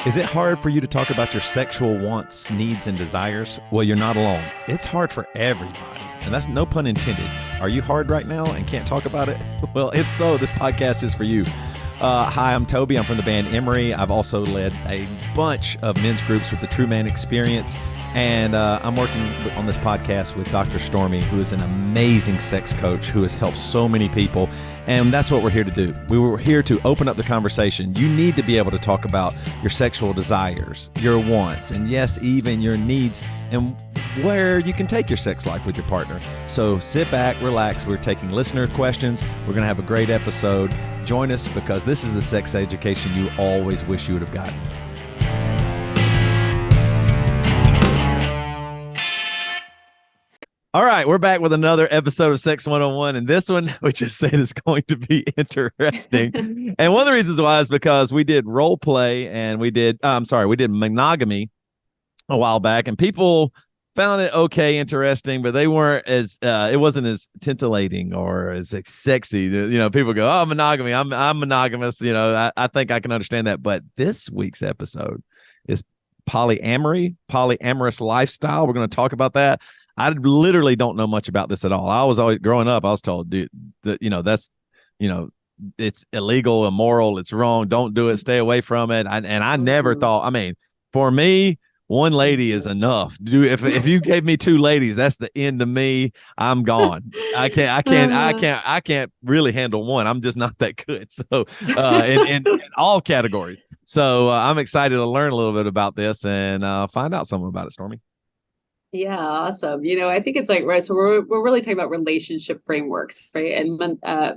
Is it hard for you to talk about your sexual wants, needs, and desires? Well, you're not alone. It's hard for everybody, and that's no pun intended. Are you hard right now and can't talk about it? Well, if so, this podcast is for you. Hi, I'm Toby. I'm from the band Emery. I've also led a bunch of men's groups with the True Man Experience, and I'm working on this podcast with Dr. Stormy, who is an amazing sex coach who has helped so many people. And that's what we're here to do. We were here to open up the conversation. You need to be able to talk about your sexual desires, your wants, and yes, even your needs, and where you can take your sex life with your partner. So sit back, relax. We're taking listener questions. We're going to have a great episode. Join us because this is the sex education you always wish you would have gotten. All right, we're back with another episode of Sex 101, and this one, we just said, is going to be interesting. And one of the reasons why is because we did role play and we did monogamy a while back, and people found it okay, interesting, but they weren't as, it wasn't as titillating or as like, sexy. You know, people go, oh, monogamy, I'm monogamous. You know, I think I can understand that. But this week's episode is polyamory, polyamorous lifestyle. We're going to talk about that. I literally don't know much about this at all. I was always growing up, I was told, dude, that, it's illegal, immoral, it's wrong. Don't do it. Stay away from it. And I never thought, for me, one lady is enough. If you gave me two ladies, that's the end of me. I'm gone. I can't really handle one. I'm just not that good. So, in all categories. So I'm excited to learn a little bit about this and find out something about it, Stormy. Yeah, awesome. I think it's like, right. So we're really talking about relationship frameworks, right? And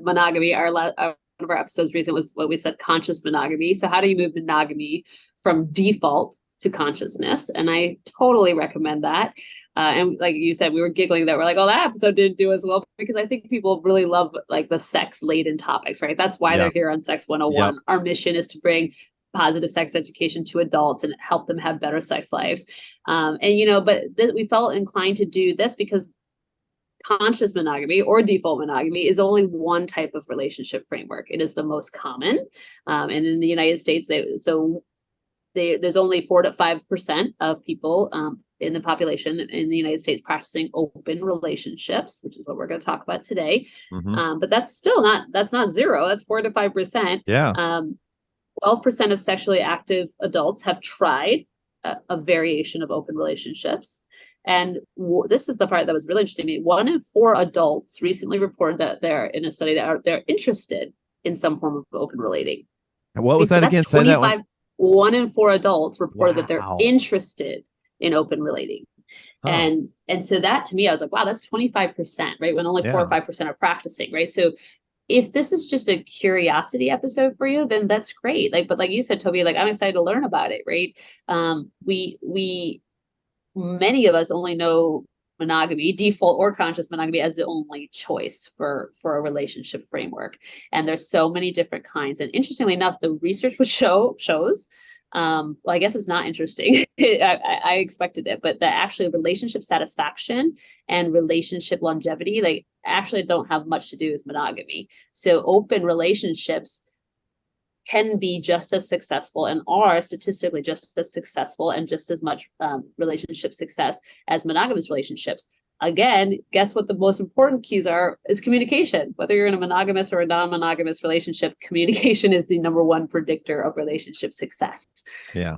monogamy, one of our episodes recent was what we said, conscious monogamy. So how do you move monogamy from default to consciousness? And I totally recommend that. And like you said, we were giggling that we're like, oh, that episode didn't do as well, because I think people really love like the sex laden topics, right? That's why they're here on Sex 101. Yep. Our mission is to bring positive sex education to adults and help them have better sex lives. We felt inclined to do this because conscious monogamy or default monogamy is only one type of relationship framework. It is the most common. And in the United States, there's only 4 to 5% of people in the population in the United States practicing open relationships, which is what we're going to talk about today. Mm-hmm. But that's not zero. That's 4 to 5%. Yeah. 12% of sexually active adults have tried a variation of open relationships. And this is the part that was really interesting to me. 1 in 4 adults recently reported that they're in a study that they're interested in some form of open relating. What was that again? Say that one. 1 in 4 adults reported that they're interested in open relating. Oh. And so that to me, I was like, wow, that's 25%, right? When only 4 or 5% are practicing, right? So if this is just a curiosity episode for you, then that's great. But like you said, Toby, like I'm excited to learn about it, right? Many of us only know monogamy, default or conscious monogamy, as the only choice for a relationship framework. And there's so many different kinds. And interestingly enough, the research shows, well, I guess it's not interesting. I expected it, but that actually relationship satisfaction and relationship longevity, like actually don't have much to do with monogamy. So open relationships can be just as successful and are statistically just as successful and just as much relationship success as monogamous relationships. Again, guess what the most important keys are is communication. Whether you're in a monogamous or a non-monogamous relationship, communication is the number one predictor of relationship success. Yeah.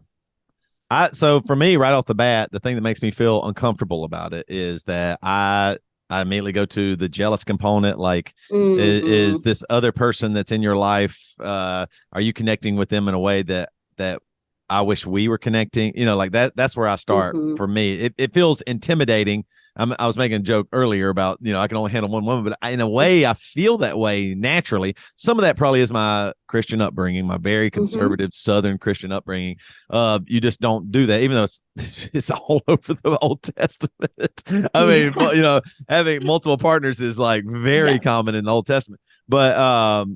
So for me, right off the bat, the thing that makes me feel uncomfortable about it is that I immediately go to the jealous component. Like, is this other person that's in your life, are you connecting with them in a way that I wish we were connecting? Like that's where I start. For me. It feels intimidating. I was making a joke earlier about, I can only handle one woman, but in a way I feel that way naturally. Some of that probably is my Christian upbringing, my very conservative Southern Christian upbringing. You just don't do that, even though it's all over the Old Testament. Having multiple partners is like very common in the Old Testament, but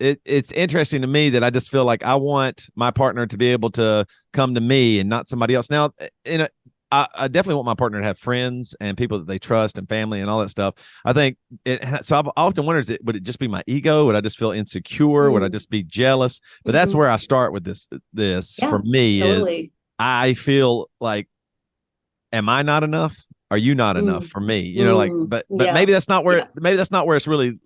it's interesting to me that I just feel like I want my partner to be able to come to me and not somebody else. Now, I definitely want my partner to have friends and people that they trust and family and all that stuff. I think so I've often wondered, would it just be my ego? Would I just feel insecure? Would I Mm, just be jealous? But that's mhm. where I start with this for Yeah, me is totally. I feel like, am I not enough? Are you not enough Mm, for me? Like, mm, but yeah, maybe that's not where it's really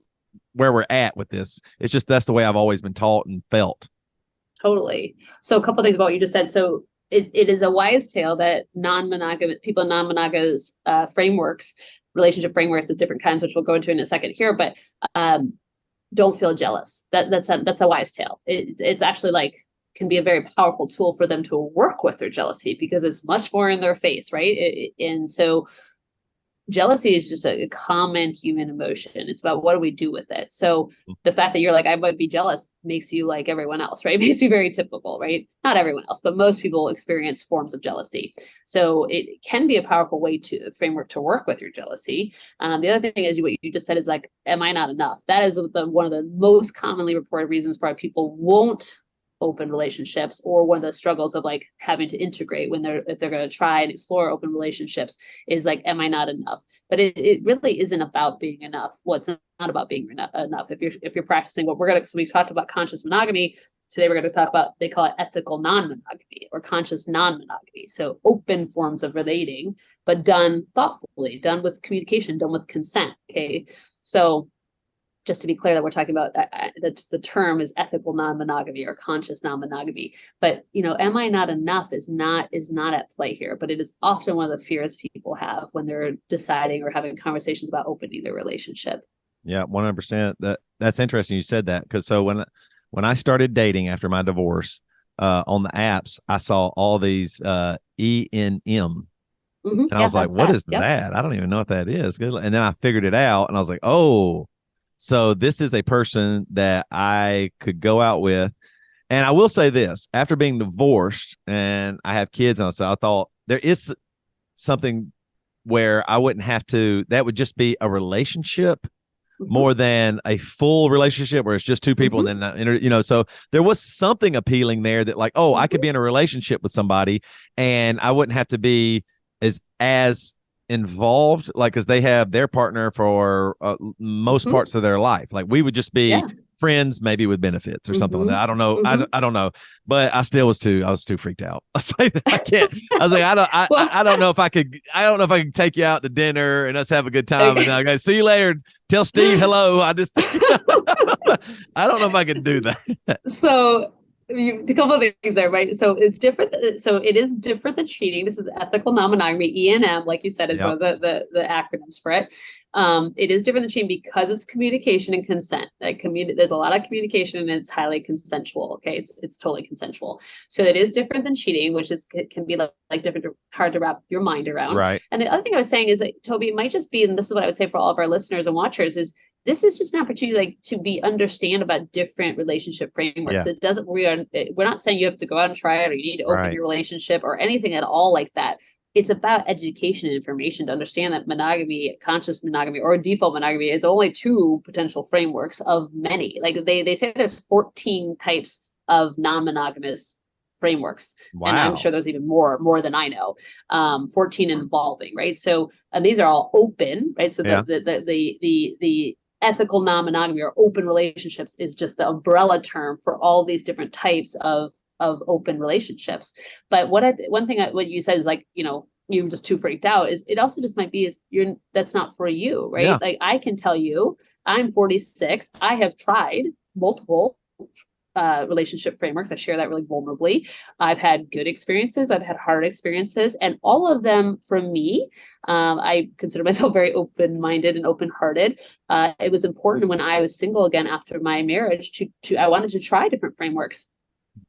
where we're at with this. It's just that's the way I've always been taught and felt. totally. So a couple of things about what you just said. So it is a wise tale that non-monogamous people in non-monogamous frameworks, relationship frameworks, the different kinds, which we'll go into in a second here, but um, don't feel jealous. That's a wise tale. It's actually like can be a very powerful tool for them to work with their jealousy because it's much more in their face, right? And so jealousy is just a common human emotion. It's about what do we do with it. So the fact that you're like, I would be jealous makes you like everyone else, right? Makes you very typical, right? Not everyone else, but most people experience forms of jealousy. So it can be a powerful way to framework to work with your jealousy. The other thing is what you just said is like, am I not enough? That is one of the most commonly reported reasons why people won't open relationships, or one of the struggles of like having to integrate when if they're going to try and explore open relationships is like, am I not enough? But it really isn't about being enough. Well, it's not about being enough. If you're practicing what so we've talked about conscious monogamy. Today we're going to talk about, they call it ethical non-monogamy or conscious non-monogamy. So open forms of relating, but done thoughtfully, done with communication, done with consent. Okay. So just to be clear that we're talking about the term is ethical non-monogamy or conscious non-monogamy. But am I not enough is not at play here, but it is often one of the fears people have when they're deciding or having conversations about opening their relationship. Yeah, 100%. That's interesting you said that, because so when I started dating after my divorce, on the apps, I saw all these ENM. And I Yeah, was like, that's what that. is Yep. that? I don't even know what that is. And then I figured it out and I was like, oh, so this is a person that I could go out with. And I will say this, after being divorced and I have kids, and so I thought there is something where I wouldn't have to, that would just be a relationship Mm-hmm. more than a full relationship where it's just two people. Mm-hmm. And then, so there was something appealing there that like, oh, I could Mm-hmm. be in a relationship with somebody and I wouldn't have to be as involved, like, because they have their partner for most Mm-hmm. parts of their life. Like we would just be Yeah. friends, maybe with benefits or something like Mm-hmm. that. I don't know. Mm-hmm. I don't know, but I was too freaked out. I was like, I can't. I was like, Well, I don't know if I could. I don't know if I could take you out to dinner and us have a good time, and then I go, see you later. Tell Steve hello. I just, I don't know if I could do that. so a couple of things there, right? So it's different. So it is different than cheating. This is ethical non-monogamy. ENM, like you said, is one Yep. of the acronyms for it. It is different than cheating because it's communication and consent. Like there's a lot of communication and it's highly consensual. Okay, it's totally consensual. So it is different than cheating, which is can be like different, hard to wrap your mind around. Right. And the other thing I was saying is that, Toby, it might just be, and this is what I would say for all of our listeners and watchers, is this is just an opportunity like to be understand about different relationship frameworks. Yeah. It doesn't we're not saying you have to go out and try it or you need to open Right. your relationship or anything at all like that. It's about education and information to understand that monogamy, conscious monogamy, or default monogamy is only two potential frameworks of many. Like they say there's 14 types of non-monogamous frameworks, and I'm Wow. sure there's even more than I know. 14 involving, right? So, and these are all open, right? So Yeah. the ethical non-monogamy or open relationships is just the umbrella term for all these different types of open relationships. But one thing what you said is like, you're just too freaked out, is it also just might be is that's not for you, Yeah. right? Like I can tell you, I'm 46, I have tried multiple relationship frameworks. I share that really vulnerably. I've had good experiences, I've had hard experiences, and all of them, for me, I consider myself very open-minded and open-hearted. It was important when I was single again after my marriage to I wanted to try different frameworks,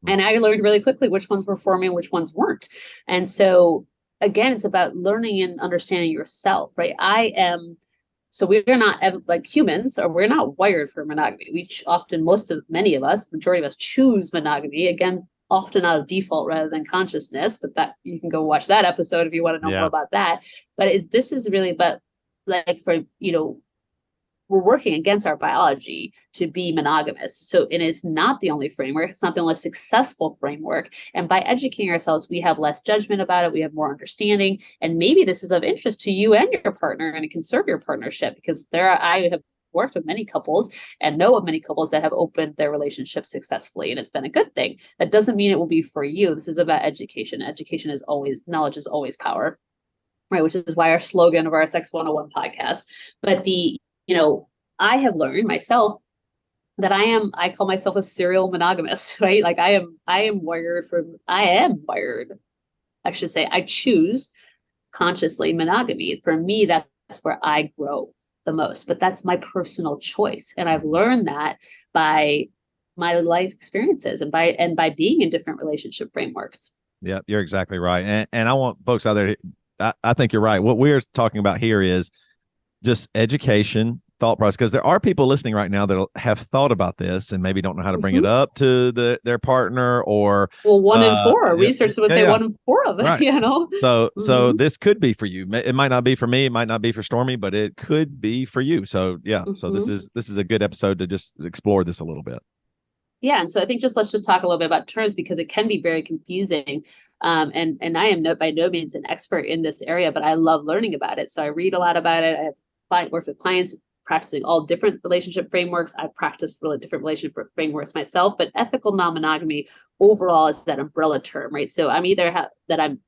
and I learned really quickly which ones were for me and which ones weren't. And so again, it's about learning and understanding yourself, right? So we're not like humans, or we're not wired for monogamy. We often, many of us, the majority of us choose monogamy, again, often out of default rather than consciousness, but that you can go watch that episode if you want to know more Yeah. about that. But this is really about like for, we're working against our biology to be monogamous. So, and it's not the only framework. It's not the only successful framework. And by educating ourselves, we have less judgment about it. We have more understanding. And maybe this is of interest to you and your partner, and it can serve your partnership, because I have worked with many couples and know of many couples that have opened their relationship successfully, and it's been a good thing. That doesn't mean it will be for you. This is about education. Education is always, knowledge is always power, right? Which is why our slogan of our Sex 101 podcast. But I have learned myself that I call myself a serial monogamist, right? Like I am wired, I should say, I choose consciously monogamy. For me, that's where I grow the most, but that's my personal choice. And I've learned that by my life experiences and by being in different relationship frameworks. Yeah, you're exactly right. And I want folks out there, I think you're right. What we're talking about here is just education, thought process, because there are people listening right now that have thought about this and maybe don't know how to bring it up to their partner, or well, 1 in 4 research would say 1 in 4 of it, right. So this could be for you. It might not be for me, it might not be for Stormy, but it could be for you. So so this is a good episode to just explore this a little bit. Yeah. And so I think let's just talk a little bit about terms, because it can be very confusing. And I am by no means an expert in this area, but I love learning about it. So I read a lot about it. I have worked with clients practicing all different relationship frameworks. I've practiced really different relationship frameworks myself, but ethical non-monogamy overall is that umbrella term, right? So I'm either I'm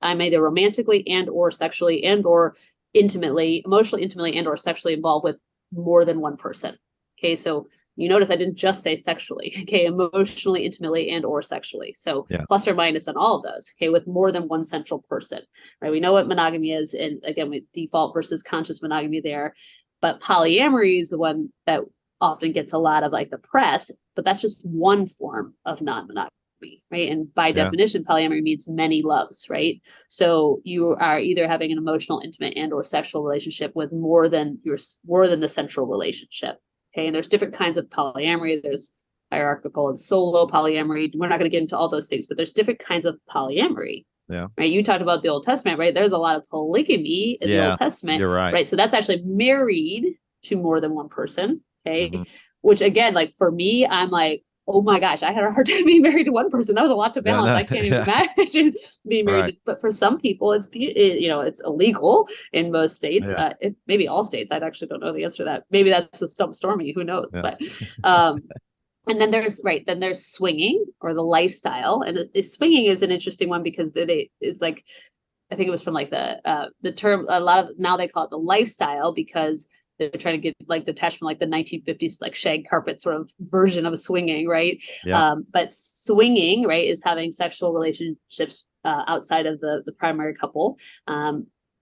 either romantically and or sexually and or emotionally intimately and or sexually involved with more than one person. Okay. So you notice I didn't just say sexually, okay, emotionally, intimately, and or sexually. So plus or minus on all of those, okay, with more than one central person, right? We know what monogamy is, and again, with default versus conscious monogamy there. But polyamory is the one that often gets a lot of like the press, but that's just one form of non-monogamy, right? And by definition, polyamory means many loves, right? So you are either having an emotional, intimate, and or sexual relationship with more than the central relationship. Okay, and there's different kinds of polyamory. There's hierarchical and solo polyamory. We're not going to get into all those things, but there's different kinds of polyamory. Yeah. Right. You talked about the Old Testament, right? There's a lot of polygamy in the Old Testament. You're right. Right. So that's actually married to more than one person. Okay. Which again, like for me, I'm like, oh my gosh, I had a hard time being married to one person. That was a lot to balance. I can't even imagine being married. For some people, it's illegal in most states. Maybe all states. I actually don't know the answer to that. Maybe that's the stump Stormy. Who knows? But and then there's swinging, or the lifestyle. And swinging is an interesting one because it's like, I think it was from like the term, a lot of now they call it the lifestyle, because they're trying to get like detached from like the 1950s, like shag carpet sort of version of swinging, right? But swinging, right, is having sexual relationships outside of the primary couple.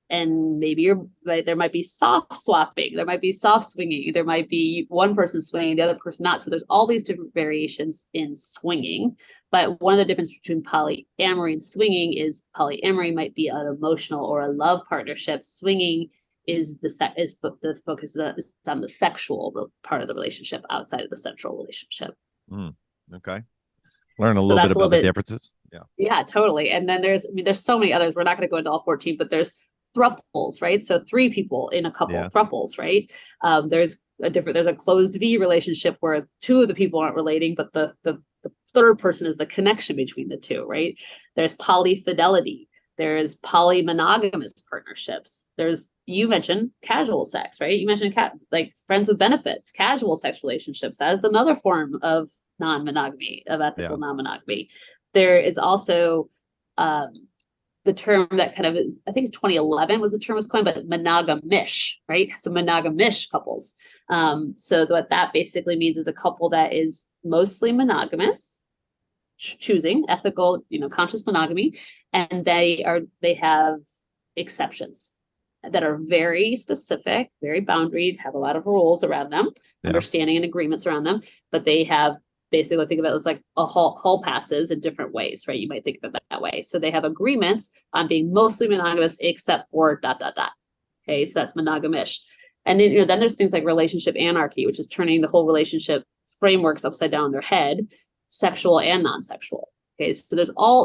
And maybe there might be soft swapping, there might be soft swinging, there might be one person swinging, the other person not. So there's all these different variations in swinging. But one of the differences between polyamory and swinging is polyamory might be an emotional or a love partnership. Swinging is the focus is on the sexual part of the relationship outside of the central relationship. Okay. Learn a little bit about the differences. Yeah, totally. And then there's so many others. We're not going to go into all 14, but there's thruples, right? So 3 people in a couple, thruples, right? There's a closed V relationship where 2 of the people aren't relating, but the third person is the connection between the 2, right? There's polyfidelity. There's polymonogamous partnerships. You mentioned casual sex, right? You mentioned like friends with benefits, casual sex relationships. That is another form of non-monogamy, of ethical non-monogamy. There is also the term that kind of is, I think 2011 was the term was coined, but monogamish, right? So monogamish couples. So what that basically means is a couple that is mostly monogamous, choosing ethical, conscious monogamy, and they have exceptions that are very specific, very boundaried, have a lot of rules around them, understanding and agreements around them, but they have basically, think of it as like a hall passes in different ways, right? You might think of it that way. So they have agreements on being mostly monogamous except for ... Okay, so that's monogamish. And then, then there's things like relationship anarchy, which is turning the whole relationship frameworks upside down in their head, sexual and non-sexual. Okay, so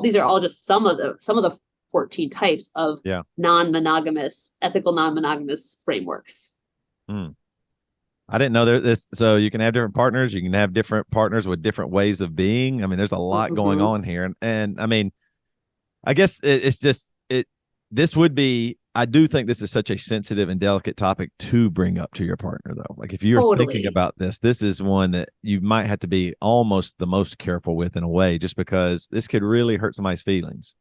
these are all just some of the 14 types of non-monogamous, ethical non-monogamous frameworks. Mm. I didn't know there this. So you can have different partners. You can have different partners with different ways of being. I mean, there's a lot going Hmm. on here, and I mean, I guess it's just it. This would be. I do think this is such a sensitive and delicate topic to bring up to your partner, though. Like if you're thinking Totally. about this, this is one that you might have to be almost the most careful with in a way, just because this could really hurt somebody's feelings.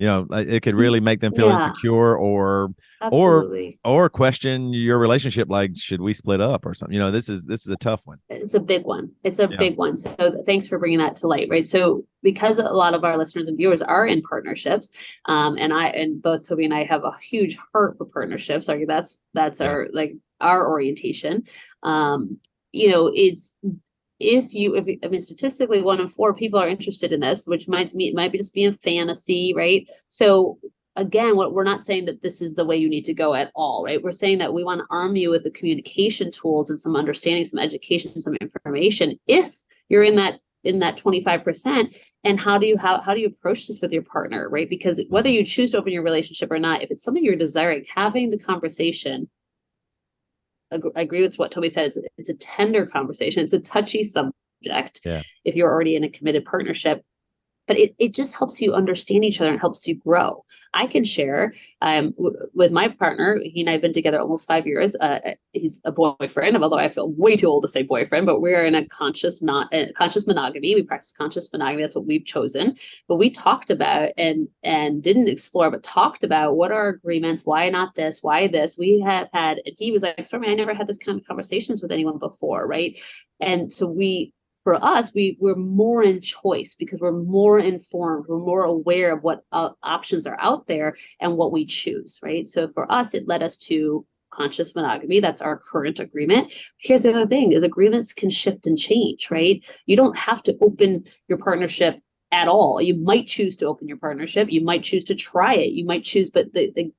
Like, it could really make them feel Yeah, insecure, or absolutely. or question your relationship. Like, should we split up or something? This is a tough one. It's a big one. It's a Yeah. big one. So thanks for bringing that to light, right? So because a lot of our listeners and viewers are in partnerships, and both Toby and I have a huge heart for partnerships. Like that's Yeah. our orientation. It's if I mean statistically 1 in 4 people are interested in this, which might be just being fantasy, right? So again, what we're not saying that this is the way you need to go at all, right? We're saying that we want to arm you with the communication tools and some understanding, some education, some information. If you're in that 25%, and how do you approach this with your partner, right? Because whether Mhm. you choose to open your relationship or not, if it's something you're desiring, having the conversation, I agree with what Toby said. It's a tender conversation. It's a touchy subject Yeah. if you're already in a committed partnership, but it just helps you understand each other and helps you grow. I can share with my partner. He and I have been together almost 5 years. He's a boyfriend, although I feel way too old to say boyfriend. But we're in a conscious monogamy. We practice conscious monogamy. That's what we've chosen. But we talked about and didn't explore, but talked about what are our agreements. Why not this? Why this? We have had, and he was like, Stormy, I never had this kind of conversations with anyone before, right? And so for us, we're more in choice because we're more informed, we're more aware of what options are out there and what we choose, right? So for us, it led us to conscious monogamy. That's our current agreement. Here's the other thing: is agreements can shift and change, right? You don't have to open your partnership at all. You might choose to open your partnership. You might choose to try it. You might choose, but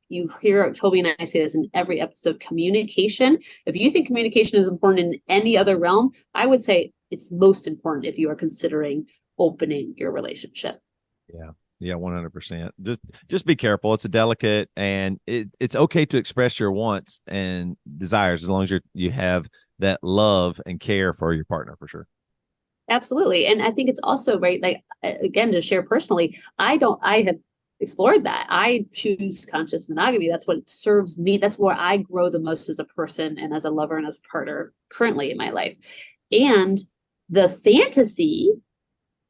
you hear Toby and I say this in every episode: communication. If you think communication is important in any other realm, I would say it's most important if you are considering opening your relationship. Yeah. Yeah, 100%. Just be careful. It's a delicate, and it's okay to express your wants and desires as long as you have that love and care for your partner, for sure. Absolutely. And I think it's also right, like again, to share personally, I have explored that. I choose conscious monogamy. That's what serves me. That's where I grow the most as a person and as a lover and as a partner currently in my life. And the fantasy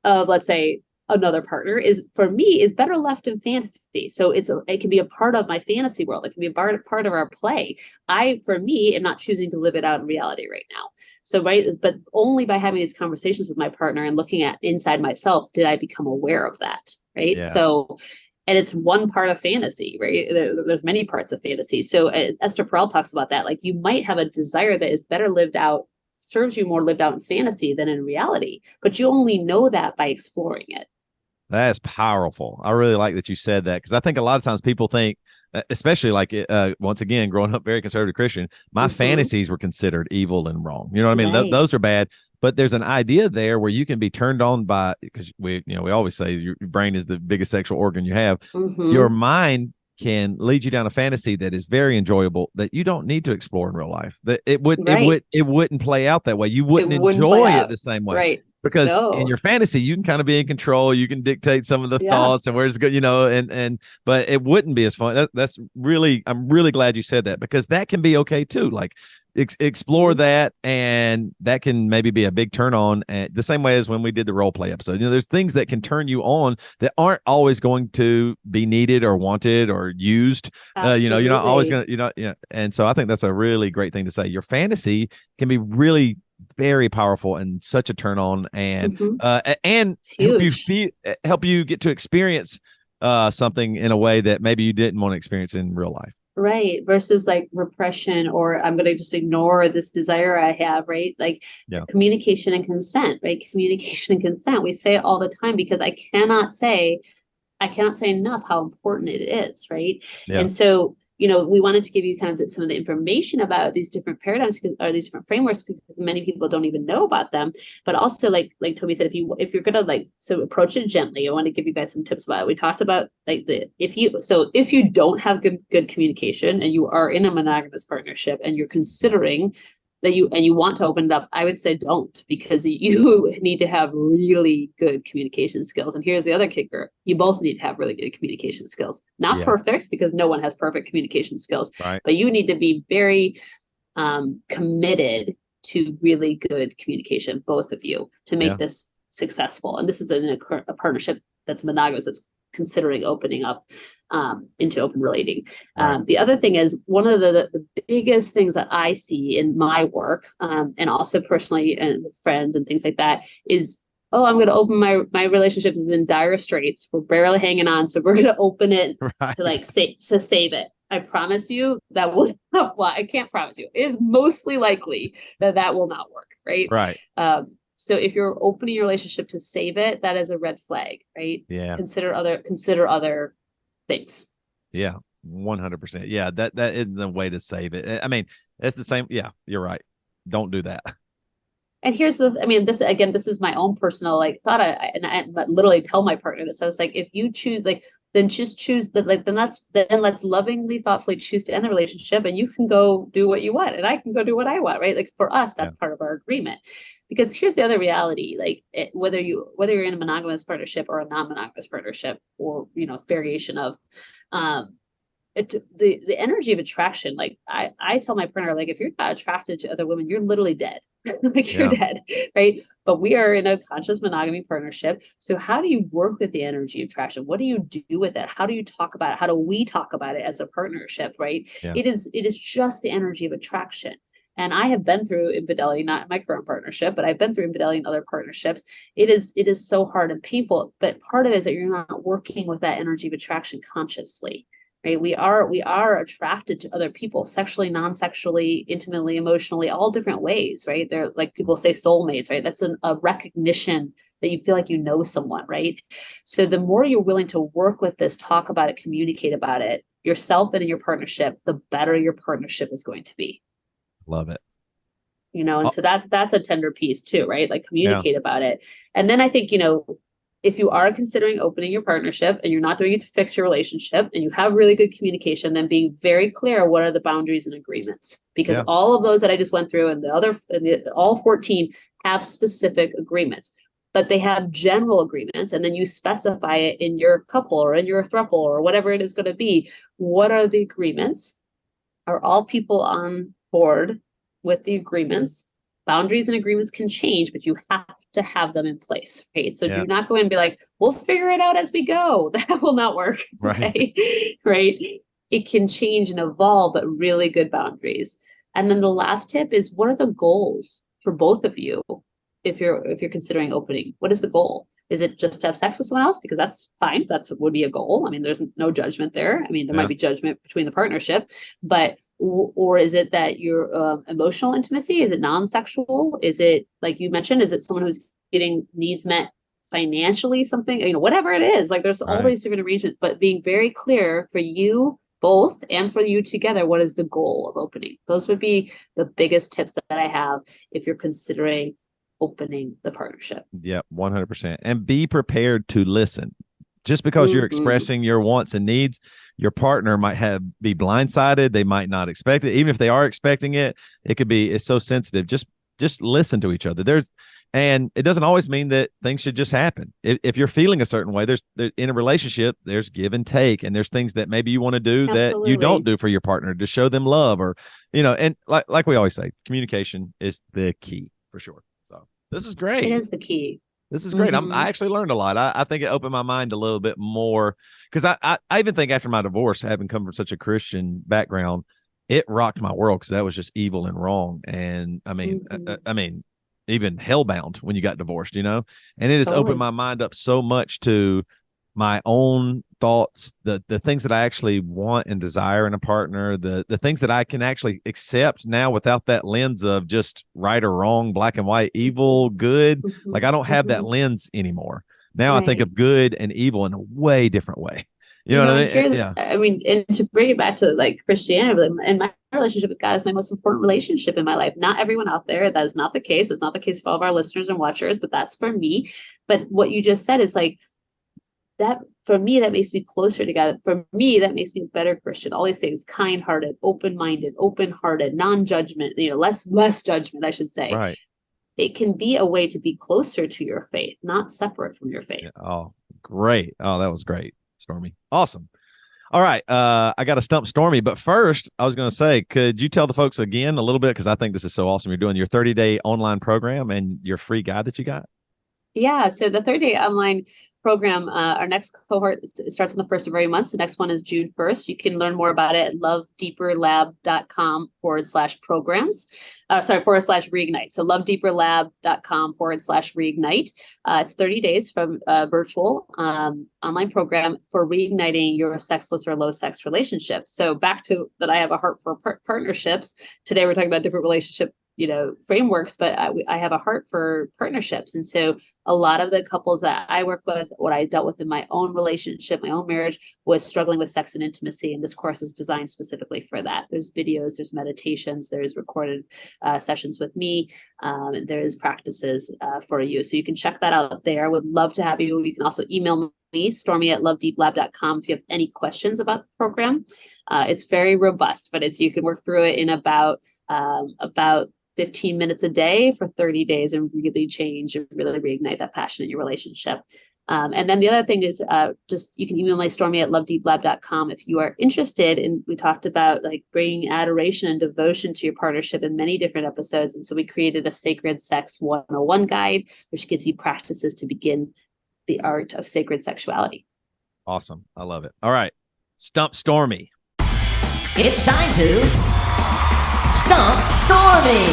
of, let's say, another partner is, for me, is better left in fantasy. So it can be a part of my fantasy world. It can be a part of our play. For me, am not choosing to live it out in reality right now. So right, but only by having these conversations with my partner and looking at inside myself did I become aware of that. Right. Yeah. So, and it's one part of fantasy, right? There's many parts of fantasy. So Esther Perel talks about that. Like, you might have a desire that is better lived out, serves you more lived out in fantasy than in reality, but you only know that by exploring it. That's powerful. I really like that you said that, because I think a lot of times people think, especially like once again, growing up very conservative Christian, my Mm-hmm. fantasies were considered evil and wrong. You know what I mean? Right. Those are bad. But there's an idea there where you can be turned on by, because we always say your brain is the biggest sexual organ you have. Your Mm-hmm. mind can lead you down a fantasy that is very enjoyable that you don't need to explore in real life. That Right. it wouldn't play out that way. You It wouldn't wouldn't play enjoy it out. the same way, Right. because in No. your fantasy you can kind of be in control. You can dictate some of the Yeah. thoughts and where it's good, and but it wouldn't be as fun. That's really, I'm really glad you said that, because that can be okay too. Like, explore Mm-hmm. that, and that can maybe be a big turn on, the same way as when we did the role play episode. There's things that can turn you on that aren't always going to be needed or wanted or used. You're not always Absolutely. gonna, yeah. And so I think that's a really great thing to say. Your fantasy can be really very powerful and such a turn on, Mm-hmm. and It's huge. help you get to experience something in a way that maybe you didn't want to experience in real life. Right. Versus like repression, or I'm going to just ignore this desire I have, right? Like Yeah. communication and consent, right? Communication and consent. We say it all the time because I cannot say enough how important it is, right? Yeah. And so, we wanted to give you kind of some of the information about these different paradigms or these different frameworks, because many people don't even know about them. But also, like Toby said, if you're gonna approach it gently, I want to give you guys some tips about it. We talked about if you don't have good communication and you are in a monogamous partnership and you're considering that you want to open it up, I would say don't, because you need to have really good communication skills. And here's the other kicker. You both need to have really good communication skills. Not perfect, because no one has perfect communication skills, right. But you need to be very committed to really good communication, both of you, to make this successful. And this is a partnership that's monogamous, that's considering opening up into open relating. Right. The other thing is, one of the biggest things that I see in my work, and also personally and with friends and things like that, is, oh, I'm going to open my relationship is in dire straits. We're barely hanging on, so we're going to open it to save it. I promise you that will not. Well, I can't promise you. It is mostly likely that will not work. Right. Right. So if you're opening your relationship to save it, that is a red flag, right? Yeah. Consider other things. Yeah. 100%. Yeah. That isn't the way to save it. I mean, it's the same. Yeah, you're right. Don't do that. And here's this is my own personal thought. I literally tell my partner this. I was like, if you choose, then just choose then let's lovingly, thoughtfully choose to end the relationship, and you can go do what you want and I can go do what I want, right? Like, for us, that's part of our agreement. Because here's the other reality, whether you're in a monogamous partnership or a non-monogamous partnership, or variation of the energy of attraction. I tell my partner, if you're not attracted to other women, you're literally dead. You're dead, right? But we are in a conscious monogamy partnership. So how do you work with the energy of attraction? What do you do with it? How do you talk about it? How do we talk about it as a partnership, right? Yeah. It is just the energy of attraction. And I have been through infidelity, not in my current partnership, but I've been through infidelity in other partnerships. It is so hard and painful. But part of it is that you're not working with that energy of attraction consciously. Right. We are attracted to other people, sexually, non-sexually, intimately, emotionally, all different ways. Right. They're, like people say, soulmates. Right. That's a recognition that you feel like you know someone. Right. So the more you're willing to work with this, talk about it, communicate about it yourself and in your partnership, the better your partnership is going to be. Love it. And so that's a tender piece too, right? Like, communicate about it. And then I think, if you are considering opening your partnership and you're not doing it to fix your relationship, and you have really good communication, then being very clear, what are the boundaries and agreements? Because all of those that I just went through and all 14 have specific agreements, but they have general agreements. And then you specify it in your couple or in your throuple or whatever it is going to be. What are the agreements? Are all people on board with the agreements? Boundaries and agreements can change, but you have to have them in place, right? So do not go in and be like, we'll figure it out as we go. That will not work. Right. Okay? Right. It can change and evolve, but really good boundaries. And then the last tip is, what are the goals for both of you? If you're considering opening, what is the goal? Is it just to have sex with someone else? Because that's fine. That's would be a goal. I mean, there's no judgment there. I mean, there might be judgment between the partnership, but or is it that your emotional intimacy? Is it non-sexual? Is it, like you mentioned, is it someone who's getting needs met financially, something, whatever it is? Like, there's all these different arrangements, but being very clear for you both and for you together, what is the goal of opening? Those would be the biggest tips that I have if you're considering opening the partnership. Yeah, 100%. And be prepared to listen. Just because you're expressing your wants and needs, your partner might be blindsided. They might not expect it. Even if they are expecting it, it's so sensitive. Just listen to each other. And it doesn't always mean that things should just happen. If you're feeling a certain way, there's in a relationship, there's give and take, and there's things that maybe you want to do that you don't do for your partner to show them love, or, and like we always say, communication is the key for sure. So this is great. It is the key. This is great. I actually learned a lot. I think it opened my mind a little bit more, because I even think after my divorce, having come from such a Christian background, it rocked my world, because that was just evil and wrong. And I mean, even hellbound when you got divorced, and it has opened my mind up so much to my own thoughts, the things that I actually want and desire in a partner, the things that I can actually accept now without that lens of just right or wrong, black and white, evil, good. Like, I don't have that lens anymore. Now I think of good and evil in a way different way. You know what I And mean? here's, Yeah. I mean, and to bring it back to like Christianity, like, and my relationship with God is my most important relationship in my life. Not everyone out there, that is not the case. It's not the case for all of our listeners and watchers, but that's for me. But what you just said is like, that for me, that makes me closer to God. For me, that makes me a better Christian. All these things, kind-hearted, open-minded, open-hearted, non-judgment, less judgment, I should say. Right. It can be a way to be closer to your faith, not separate from your faith. Yeah. Oh, great. Oh, that was great, Stormy. Awesome. All right. I got to stump Stormy, but first I was going to say, could you tell the folks again a little bit? Cause I think this is so awesome. You're doing your 30-day online program and your free guide that you got. Yeah, so the 30-day online program, our next cohort starts on the first of every month. So next one is June 1st. You can learn more about it at lovedeeperlab.com/programs. /reignite. So lovedeeperlab.com/reignite. It's 30 days from virtual online program for reigniting your sexless or low sex relationship. So back to that, I have a heart for partnerships. Today we're talking about different relationship frameworks, but I have a heart for partnerships. And so a lot of the couples that I work with, what I dealt with in my own relationship, my own marriage, was struggling with sex and intimacy. And this course is designed specifically for that. There's videos, there's meditations, there's recorded sessions with me, and there's practices for you. So you can check that out there. Would love to have you. You can also email me, stormy@lovedeeplab.com, if you have any questions about the program. It's very robust, but you can work through it in about 15 minutes a day for 30 days and really change and really reignite that passion in your relationship. And then the other thing is just you can email me, stormy@lovedeeplab.com, if you are interested. And we talked about like bringing adoration and devotion to your partnership in many different episodes. And so we created a Sacred Sex 101 guide, which gives you practices to begin the art of sacred sexuality. Awesome. I love it. All right. Stump Stormy. It's time to Stump Stormy.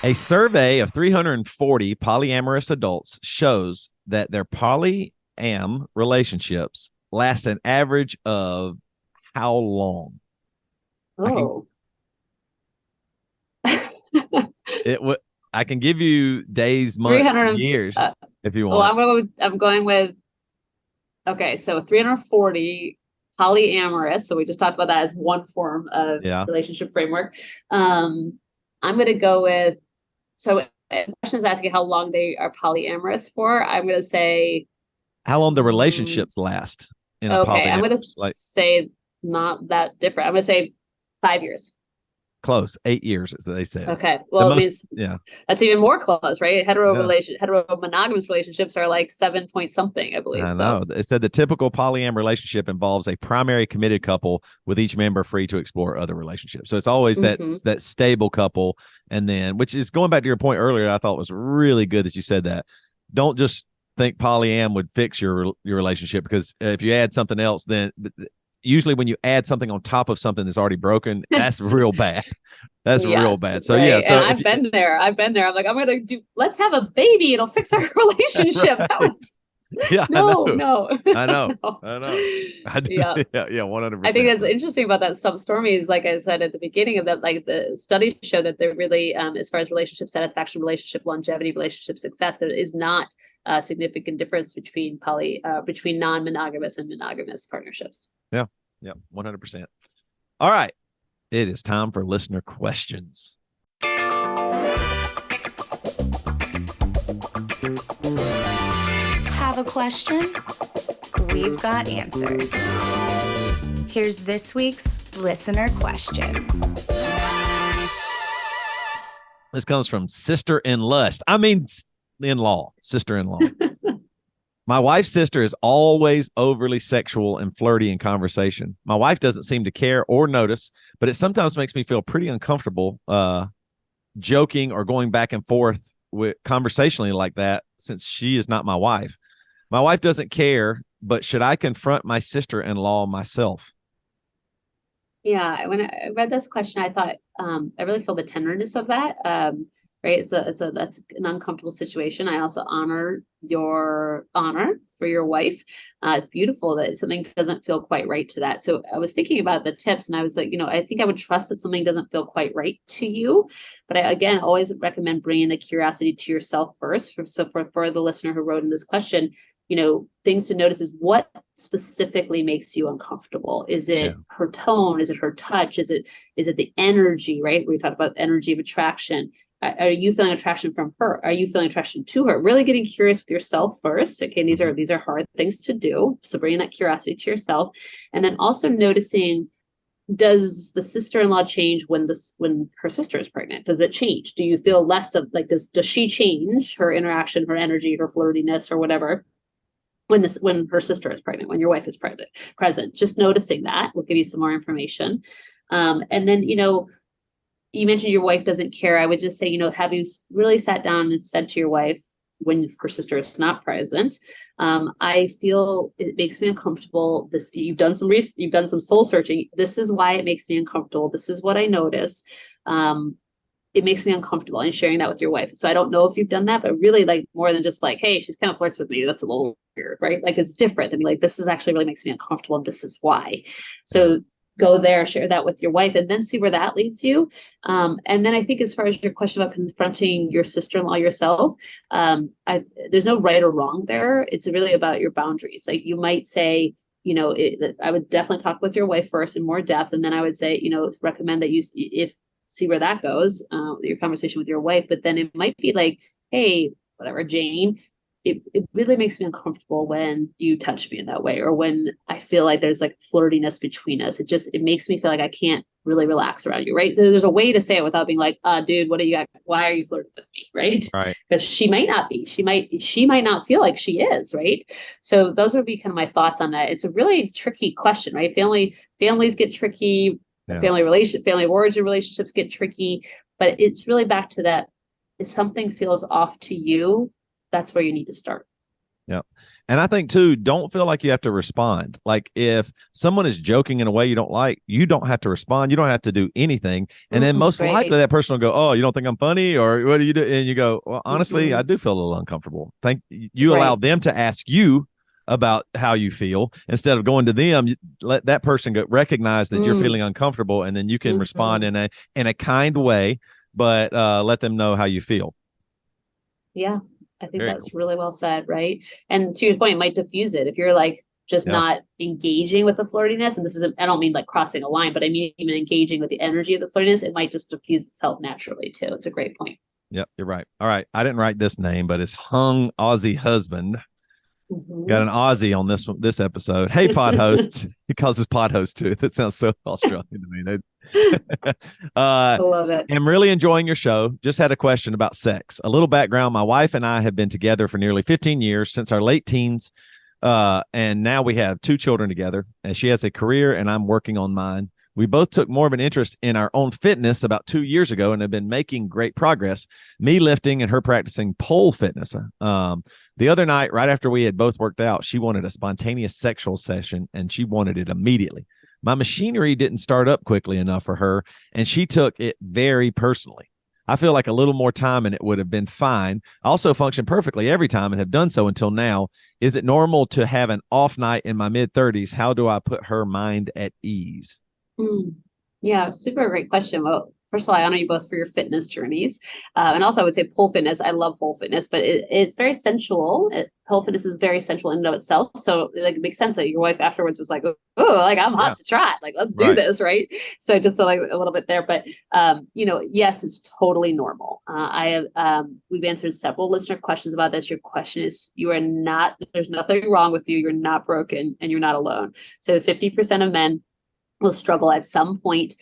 A survey of 340 polyamorous adults shows that their polyam relationships last an average of how long? Oh. I can give you days, months, years if you want. Well, I'm going with okay, so 340 polyamorous. So we just talked about that as one form of relationship framework. I'm going to go with, so the question is asking how long they are polyamorous for. I'm going to say how long the relationships last in a okay, I'm going to like, say not that different. I'm going to say 5 years. Close. 8 years, as they said. Okay. Well, it means that's even more close, right? Hetero monogamous relationships are like 7 point something, I believe. I know. It said the typical polyam relationship involves a primary committed couple with each member free to explore other relationships. So it's always that stable couple. And then, which is going back to your point earlier, I thought was really good that you said that. Don't just think polyam would fix your relationship, because if you add something else, then usually when you add something on top of something that's already broken, that's real bad. That's real bad. So right. So and I've been there. I'm like, let's have a baby. It'll fix our relationship. Right. That was no. I know. I do. Yeah. 100%. I think that's interesting about that Stump Stormy is, like I said at the beginning of that, like the studies show that they're really, as far as relationship satisfaction, relationship longevity, relationship success, there is not a significant difference between non-monogamous and monogamous partnerships. Yeah. 100%. All right. It is time for listener questions. Have a question? We've got answers. Here's this week's listener question. This comes from sister-in-law. My wife's sister is always overly sexual and flirty in conversation. My wife doesn't seem to care or notice, but it sometimes makes me feel pretty uncomfortable joking or going back and forth with conversationally like that, since she is not my wife. My wife doesn't care, but should I confront my sister-in-law myself? Yeah, when I read this question, I thought I really feel the tenderness of that. Right, that's an uncomfortable situation. I also honor your honor for your wife. It's beautiful that something doesn't feel quite right to that. So I was thinking about the tips, and I was like, I think I would trust that something doesn't feel quite right to you. But I, again, always recommend bringing the curiosity to yourself first. For the listener who wrote in this question, things to notice is what specifically makes you uncomfortable. Is it her tone? Is it her touch? Is it the energy, right? We talked about energy of attraction. Are you feeling attraction from her? Are you feeling attraction to her? Really getting curious with yourself first. Okay, these are hard things to do. So bringing that curiosity to yourself, and then also noticing, does the sister-in-law change when her sister is pregnant? Does it change? Do you feel less of like this? Does she change her interaction, her energy, her flirtiness, or whatever when her sister is pregnant, when your wife is present? Just noticing that will give you some more information. And then, you mentioned your wife doesn't care. I would just say, have you really sat down and said to your wife when her sister is not present, I feel it makes me uncomfortable. You've done some research, you've done some soul searching. This is why it makes me uncomfortable. This is what I notice. It makes me uncomfortable, and sharing that with your wife. So I don't know if you've done that, but really like more than just like, hey, she's kind of flirts with me. That's a little weird, right? Like it's different than like, this is actually really makes me uncomfortable, and this is why. So go there, share that with your wife, and then see where that leads you. And then I think as far as your question about confronting your sister-in-law yourself, there's no right or wrong there. It's really about your boundaries. Like you might say, I would definitely talk with your wife first in more depth. And then I would say, recommend that see where that goes, your conversation with your wife. But then it might be like, hey, whatever, Jane, it really makes me uncomfortable when you touch me in that way, or when I feel like there's like flirtiness between us. It makes me feel like I can't really relax around you, right? There's a way to say it without being like, dude, why are you flirting with me? Right. Because she might not be, she might not feel like she is, right? So those would be kind of my thoughts on that. It's a really tricky question, right? Families get tricky. Family of origin relationships get tricky, but it's really back to that. If something feels off to you, that's where you need to start. Yeah. And I think too, don't feel like you have to respond. Like if someone is joking in a way you don't like, you don't have to respond. You don't have to do anything. And then most likely that person will go, oh, you don't think I'm funny? Or what do you do? And you go, well, honestly, I do feel a little uncomfortable. You allow them to ask you about how you feel instead of going to them. Let that person recognize that you're feeling uncomfortable, and then you can respond in a kind way, but let them know how you feel. Yeah, I think that's really well said, right? And to your point, it might diffuse it if you're like just not engaging with the flirtiness. And I don't mean like crossing a line, but I mean even engaging with the energy of the flirtiness. It might just diffuse itself naturally too. It's a great point. Yep, you're right. All right, I didn't write this name, but it's Hung Aussie Husband. Got an Aussie on this episode. Hey, pod hosts. He calls us pod host too. That sounds so Australian to me. I love it. I'm really enjoying your show. Just had a question about sex. A little background. My wife and I have been together for nearly 15 years, since our late teens. And now we have 2 children together, and she has a career and I'm working on mine. We both took more of an interest in our own fitness about 2 years ago and have been making great progress. Me lifting and her practicing pole fitness. The other night, right after we had both worked out, she wanted a spontaneous sexual session, and she wanted it immediately. My machinery didn't start up quickly enough for her, and she took it very personally. I feel like a little more time and it would have been fine. I also function perfectly every time and have done so until now. Is it normal to have an off night in my mid-30s? How do I put her mind at ease? Yeah, super great question. Well, first of all, I honor you both for your fitness journeys. And also I would say pole fitness. I love pole fitness, but it's very sensual. Pole fitness is very sensual in and of itself. So like, it makes sense that your wife afterwards was like, oh, like I'm hot to try. Like, let's do this. Right. So just like a little bit there, but yes, it's totally normal. We've answered several listener questions about this. Your question is, there's nothing wrong with you. You're not broken and you're not alone. So 50% of men will struggle at some point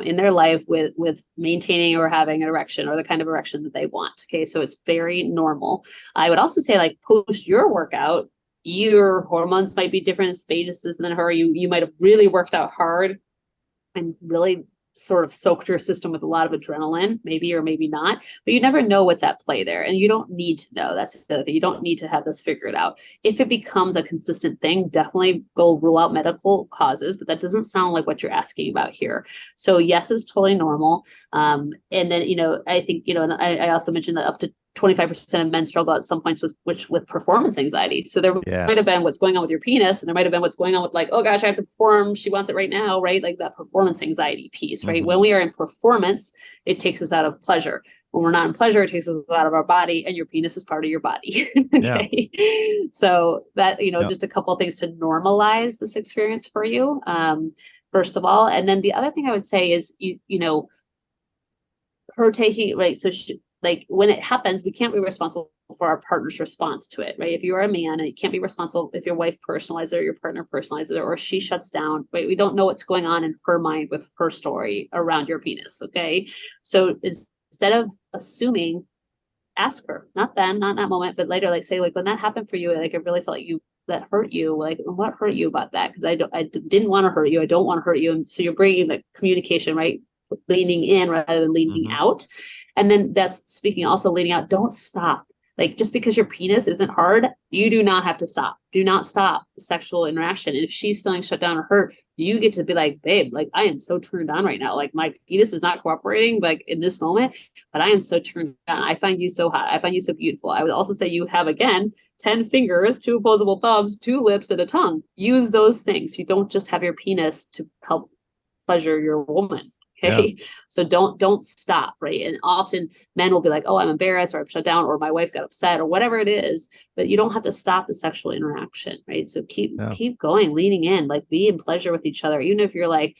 in their life with maintaining or having an erection or the kind of erection that they want. Okay, so it's very normal. I would also say, like, post your workout, your hormones might be different stages than her. You might have really worked out hard and really sort of soaked your system with a lot of adrenaline, maybe or maybe not, but you never know what's at play there. And you don't need to know. That's the other thing. You don't need to have this figured out. If it becomes a consistent thing, definitely go rule out medical causes, but that doesn't sound like what you're asking about here. So yes, it's totally normal. And then, I think, and I also mentioned that up to 25% of men struggle at some points with performance anxiety. So there Yes. might have been what's going on with your penis, and there might have been what's going on with like, oh gosh, I have to perform. She wants it right now, right? Like that performance anxiety piece, right? When we are in performance, it takes us out of pleasure. When we're not in pleasure, it takes us out of our body, and your penis is part of your body. Okay. Yeah. So that, just a couple of things to normalize this experience for you. First of all, and then the other thing I would say is, her taking, right. So like when it happens, we can't be responsible for our partner's response to it, right? If you are a man, and you can't be responsible if your wife personalizes it or your partner personalizes it, or she shuts down, right? We don't know what's going on in her mind with her story around your penis. Okay. So instead of assuming, ask her, not then, not in that moment, but later, like say, like when that happened for you, like it really felt like that hurt you, like what hurt you about that? Because I didn't want to hurt you. I don't want to hurt you. And so you're bringing the communication, right? Leaning in rather than leaning out. And then that's speaking also leaning out. Don't stop. Like just because your penis isn't hard, you do not have to stop. Do not stop the sexual interaction. And if she's feeling shut down or hurt, you get to be like, babe, like I am so turned on right now. Like my penis is not cooperating like in this moment, but I am so turned on. I find you so hot. I find you so beautiful. I would also say you have, again, 10 fingers, 2 opposable thumbs, 2 lips, and a tongue. Use those things. You don't just have your penis to help pleasure your woman. Okay. Yeah. So don't stop. Right. And often men will be like, oh, I'm embarrassed, or I'm shut down, or my wife got upset, or whatever it is, but you don't have to stop the sexual interaction. Right. So keep going, leaning in, like be in pleasure with each other. Even if you're like,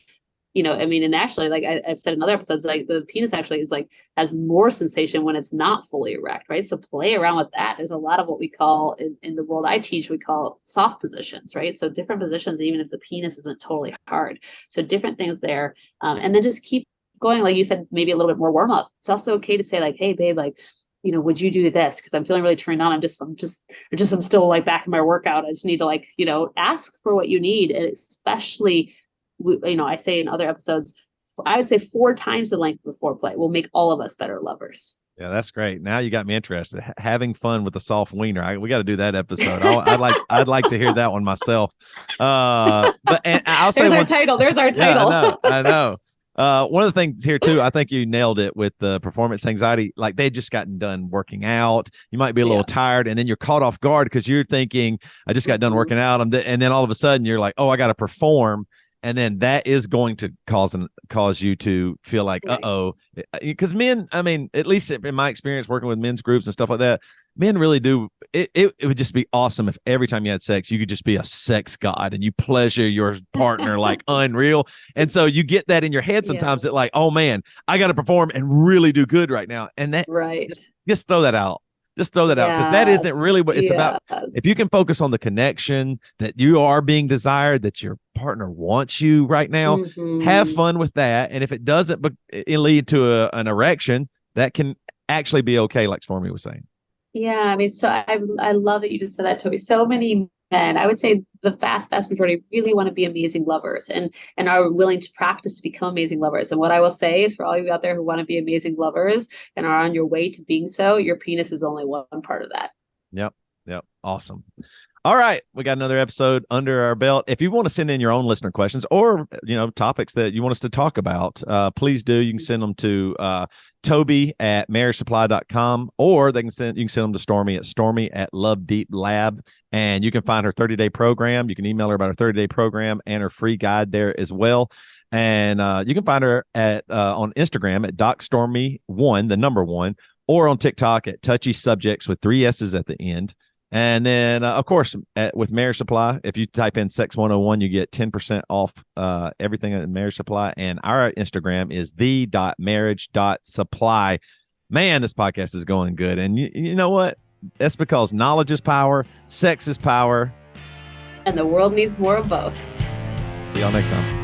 and actually, like I've said in other episodes, like the penis actually is like has more sensation when it's not fully erect, right? So play around with that. There's a lot of what we call in the world I teach, we call soft positions, right? So different positions, even if the penis isn't totally hard. So different things there, and then just keep going. Like you said, maybe a little bit more warm up. It's also okay to say like, hey, babe, like, would you do this? Because I'm feeling really turned on. I'm still like back in my workout. I just need to like, ask for what you need, and especially. I say in other episodes, I would say 4 times the length of foreplay will make all of us better lovers. Yeah, that's great. Now you got me interested. Having fun with the soft wiener. We got to do that episode. I'd like to hear that one myself. But and I'll say There's our title. There's our title. Yeah, I know. One of the things here too, I think you nailed it with the performance anxiety. Like they just gotten done working out. You might be a little tired, and then you're caught off guard because you're thinking, I just got done working out. And then all of a sudden you're like, oh, I got to perform. And then that is going to cause you to feel like, uh-oh, because men, at least in my experience working with men's groups and stuff like that, men really do. It would just be awesome if every time you had sex, you could just be a sex god and you pleasure your partner like unreal. And so you get that in your head sometimes that like, oh man, I got to perform and really do good right now. And that just throw that out. Just throw that out, because that isn't really what it's about. If you can focus on the connection, that you are being desired, that your partner wants you right now, have fun with that. And if it doesn't lead to an erection, that can actually be okay, like Stormy was saying. Yeah, so I love that you just said that, Toby. So many men, I would say the vast majority, really want to be amazing lovers and are willing to practice to become amazing lovers. And what I will say is, for all you out there who want to be amazing lovers and are on your way to being so, your penis is only one part of that. Yep. Awesome. All right. We got another episode under our belt. If you want to send in your own listener questions or, topics that you want us to talk about, please do. You can send them to Toby@marriagesupply.com, or you can send them to Stormy at Love Deep Lab. And you can find her 30-day program. You can email her about her 30-day program and her free guide there as well. And you can find her on Instagram at DocStormy1, the number 1, or on TikTok at Touchy Subjects with 3 S's at the end. And then, of course, with Marriage Supply, if you type in Sex 101, you get 10% off everything at Marriage Supply. And our Instagram is the.marriage.supply. Man, this podcast is going good. And you know what? That's because knowledge is power, sex is power. And the world needs more of both. See y'all next time.